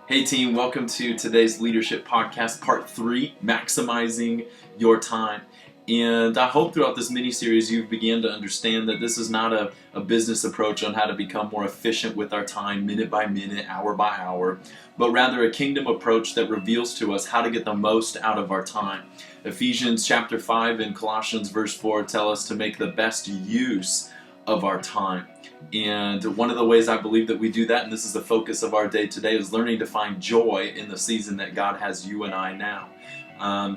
Hey team, welcome to today's Leadership Podcast, Part 3, Maximizing Your Time. And I hope throughout this mini-series you've began to understand that this is not a business approach on how to become more efficient with our time, minute by minute, hour by hour, but rather a kingdom approach that reveals to us how to get the most out of our time. Ephesians chapter 5 and Colossians verse 4 tell us to make the best use of our time. And one of the ways I believe that we do that, and this is the focus of our day today, is learning to find joy in the season that God has you and I now.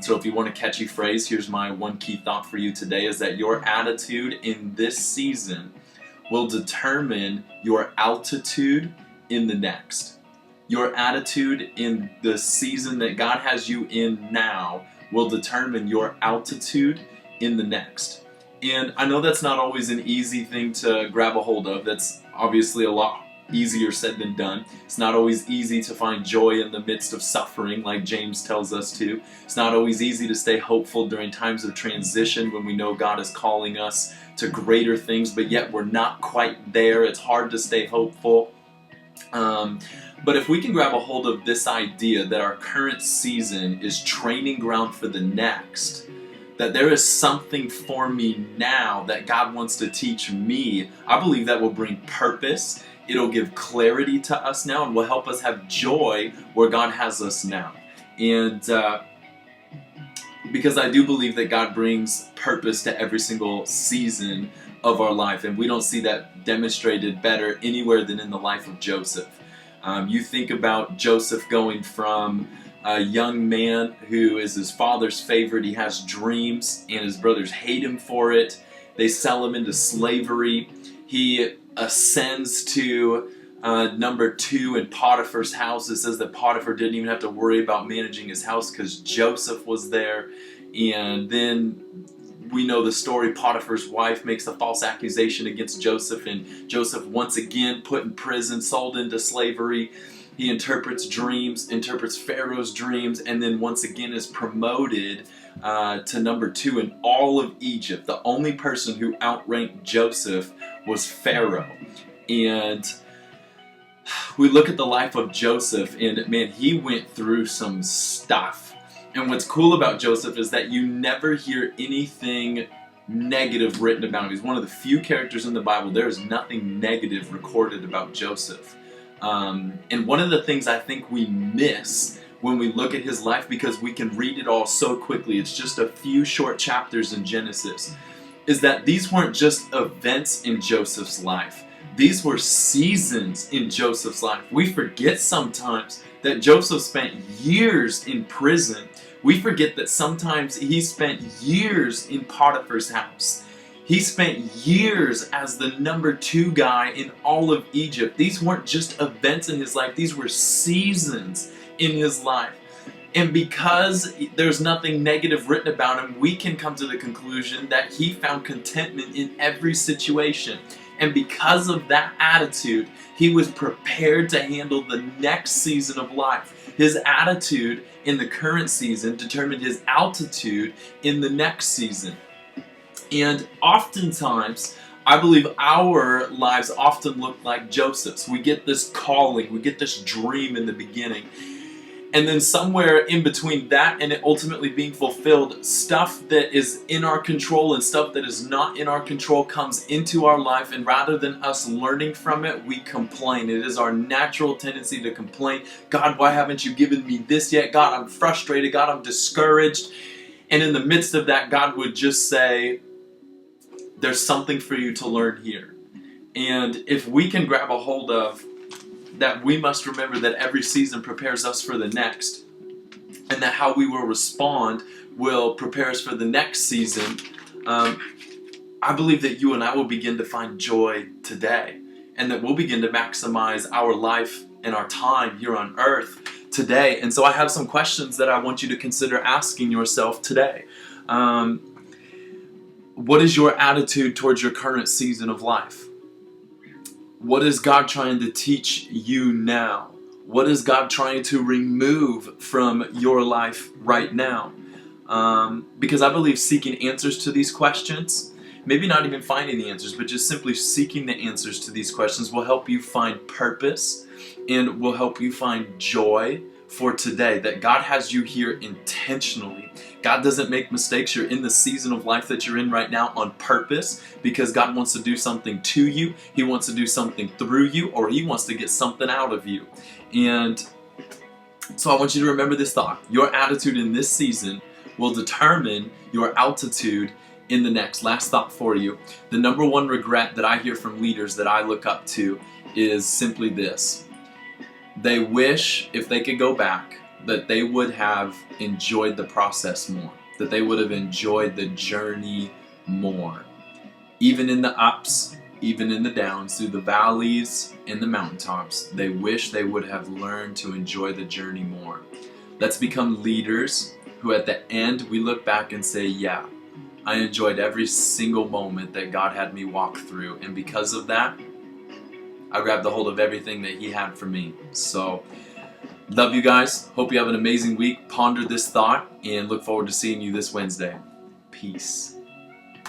So if you want a catchy phrase, here's my one key thought for you today, is that your attitude in this season will determine your altitude in the next. Your attitude in the season that God has you in now will determine your altitude in the next. And I know that's not always an easy thing to grab a hold of. That's obviously a lot easier said than done. It's not always easy to find joy in the midst of suffering, like James tells us to. It's not always easy to stay hopeful during times of transition when we know God is calling us to greater things, but yet we're not quite there. It's hard to stay hopeful. But if we can grab a hold of this idea that our current season is training ground for the next, that there is something for me now that God wants to teach me, I believe that will bring purpose. It'll give clarity to us now and will help us have joy where God has us now. And because I do believe that God brings purpose to every single season of our life, and we don't see that demonstrated better anywhere than in the life of Joseph. You think about Joseph going from a young man who is his father's favorite. He has dreams and his brothers hate him for it. They sell him into slavery. He ascends to number 2 in Potiphar's house. It says that Potiphar didn't even have to worry about managing his house because Joseph was there. And then we know the story. Potiphar's wife makes a false accusation against Joseph, and Joseph once again put in prison, sold into slavery. He interprets dreams, interprets Pharaoh's dreams, and then once again is promoted to number 2 in all of Egypt. The only person who outranked Joseph was Pharaoh. And we look at the life of Joseph, and man, he went through some stuff. And what's cool about Joseph is that you never hear anything negative written about him. He's one of the few characters in the Bible. There is nothing negative recorded about Joseph. And one of the things I think we miss when we look at his life, because we can read it all so quickly, it's just a few short chapters in Genesis, is that these weren't just events in Joseph's life. These were seasons in Joseph's life. We forget sometimes that Joseph spent years in prison. We forget that sometimes he spent years in Potiphar's house. He spent years as the number 2 guy in all of Egypt. These weren't just events in his life. These were seasons in his life. And because there's nothing negative written about him, we can come to the conclusion that he found contentment in every situation. And because of that attitude, he was prepared to handle the next season of life. His attitude in the current season determined his altitude in the next season. And oftentimes, I believe our lives often look like Joseph's. We get this calling, we get this dream in the beginning. And then somewhere in between that and it ultimately being fulfilled, stuff that is in our control and stuff that is not in our control comes into our life. And rather than us learning from it, we complain. It is our natural tendency to complain. God, why haven't you given me this yet? God, I'm frustrated. God, I'm discouraged. And in the midst of that, God would just say, there's something for you to learn here. And if we can grab a hold of that, we must remember that every season prepares us for the next, and that how we will respond will prepare us for the next season. I believe that you and I will begin to find joy today, and that we'll begin to maximize our life and our time here on earth today. And so I have some questions that I want you to consider asking yourself today. What is your attitude towards your current season of life? What is God trying to teach you now? What is God trying to remove from your life right now? Because I believe seeking answers to these questions, maybe not even finding the answers, but just simply seeking the answers to these questions will help you find purpose and will help you find joy for today. That God has you here intentionally. God doesn't make mistakes. You're in the season of life that you're in right now on purpose, because God wants to do something to you. He wants to do something through you, or He wants to get something out of you. And so I want you to remember this thought. Your attitude in this season will determine your altitude in the next. Last thought for you. The number one regret that I hear from leaders that I look up to is simply this. They wish, if they could go back, that they would have enjoyed the process more, that they would have enjoyed the journey more. Even in the ups, even in the downs, through the valleys and the mountaintops, they wish they would have learned to enjoy the journey more. Let's become leaders who at the end we look back and say, yeah, I enjoyed every single moment that God had me walk through, and because of that, I grabbed the hold of everything that He had for me. So, love you guys. Hope you have an amazing week. Ponder this thought and look forward to seeing you this Wednesday. Peace.